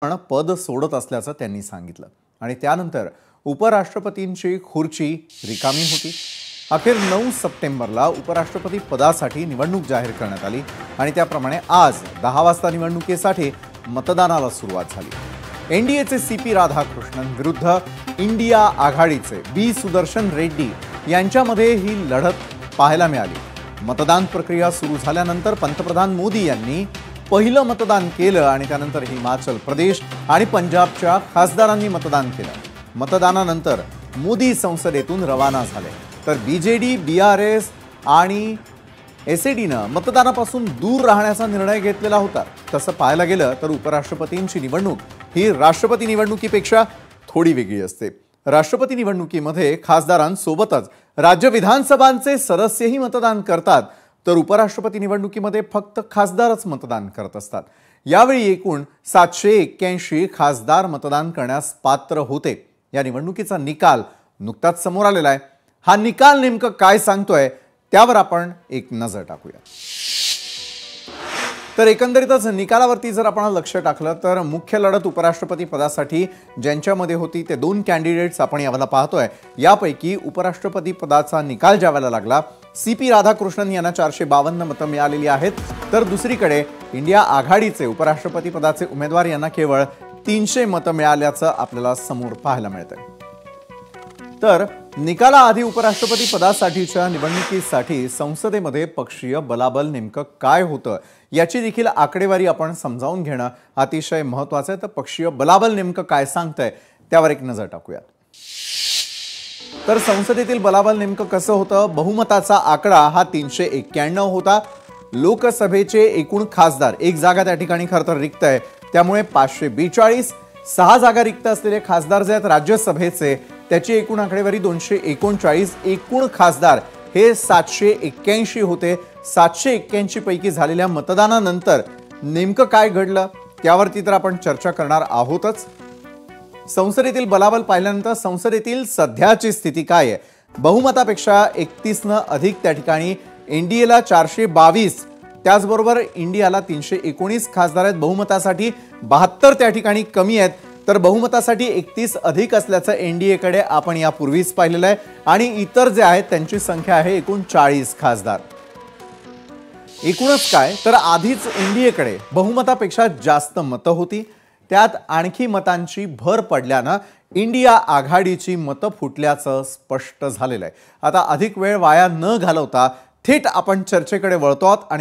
पण पद सोडत असल्याचं त्यांनी सांगितलं आणि त्यानंतर उपराष्ट्रपतींची खुर्ची रिकामी होती। अखेर 9 सप्टेंबरला उपराष्ट्रपती पदासाठी निवडणूक जाहीर करण्यात आली आणि त्याप्रमाणे आज 10 वाजता निवडणुकीसाठी मतदानाला सुरुवात झाली। एनडीएचे सीपी राधाकृष्णन विरुद्ध इंडिया आघाडीचे बी सुदर्शन रेड्डी यांच्यामध्ये ही लढत पाहायला मिळाली। मतदान प्रक्रिया सुरू झाल्यानंतर पंतप्रधान मोदी यांनी पहिलं मतदान केलं आणि त्यानंतर हिमाचल प्रदेश आणि पंजाबच्या खासदारांनी मतदान केलं। मतदानानंतर मोदी संसदेतून रवाना झाले तर बीजेडी, बीआरएस आणि एसएडीनं मतदानापासून दूर राहण्याचा निर्णय घेतलेला होता। तसं पाहायला गेलं तर उपराष्ट्रपतींची निवडणूक ही राष्ट्रपती निवडणुकीपेक्षा थोडी वेगळी असते। राष्ट्रपती निवडणुकीमध्ये खासदारांसोबतच राज्य विधानसभांचे सदस्यही मतदान करतात, तर उपराष्ट्रपती निवडणुकीमध्ये फक्त खासदारच मतदान करत असतात। यावेळी एकूण 781 खासदार मतदान करण्यास पात्र होते। या निवडणुकीचा निकाल नुकताच समोर आलेला आहे। हा निकाल नेमकं काय सांगतोय त्यावर आपण एक नजर टाकूया। तर एकंदरीतच निकालावरती जर आपण लक्ष टाकलं तर मुख्य लढत उपराष्ट्रपती पदासाठी ज्यांच्यामध्ये होती ते 2 कॅन्डिडेट्स आपण यावेळेला पाहतोय। यापैकी उपराष्ट्रपती पदाचा निकाल ज्यावेळेला लागला सीपी राधाकृष्णन यांना 452 मतं मिळालेली आहेत, तर दुसरीकडे इंडिया आघाडीचे उपराष्ट्रपती पदाचे उमेदवार यांना केवळ 300 मतं मिळाल्याचं आपल्याला समोर पाहायला मिळतंय। तर निकालाआधी उपराष्ट्रपती पदासाठीच्या निवडणुकीसाठी संसदेमध्ये पक्षीय बलाबल नेमकं काय होतं याची देखील आकडेवारी आपण समजावून घेणं अतिशय महत्त्वाचं आहे। तर पक्षीय बलाबल नेमकं काय सांगतंय त्यावर एक नजर टाकूया। तर संसदेतील बलाबल नेमकं कसं होतं? बहुमताचा आकडा हा 391 होता। लोकसभेचे एकूण खासदार, एक जागा त्या ठिकाणी खरं तर रिक्त आहे, त्यामुळे 542, 6 जागा रिक्त असलेले खासदार जे आहेत राज्यसभेचे त्याची एकूण आकडेवारी 239, एकूण खासदार हे 781 होते। 781 पैकी झालेल्या मतदानानंतर नेमकं काय घडलं त्यावरती तर आपण चर्चा करणार आहोतच। संसदेतील बलाबल पाहिल्यानंतर संसदेतील सध्याची स्थिती काय आहे? बहुमतापेक्षा 31 अधिक त्या ठिकाणी एनडीएला 422, त्याचबरोबर इंडियाला 319 खासदार आहेत। बहुमतासाठी 72 त्या ठिकाणी कमी आहेत, तर बहुमतासाठी 31 अधिक असल्याचं एनडीएकडे आपण यापूर्वीच पाहिलेलं आहे आणि इतर जे आहेत त्यांची संख्या आहे एकूण 40 खासदार। एकूणच काय तर आधीच एनडीएकडे बहुमतापेक्षा जास्त मतं होती, त्यात आणखी मतांची भर पडल्यानं इंडिया आघाडीची मतं फुटल्याचं स्पष्ट झालेलं आहे। आता अधिक वेळ वाया न घालवता थेट आपण चर्चेकडे वळतो आहोत।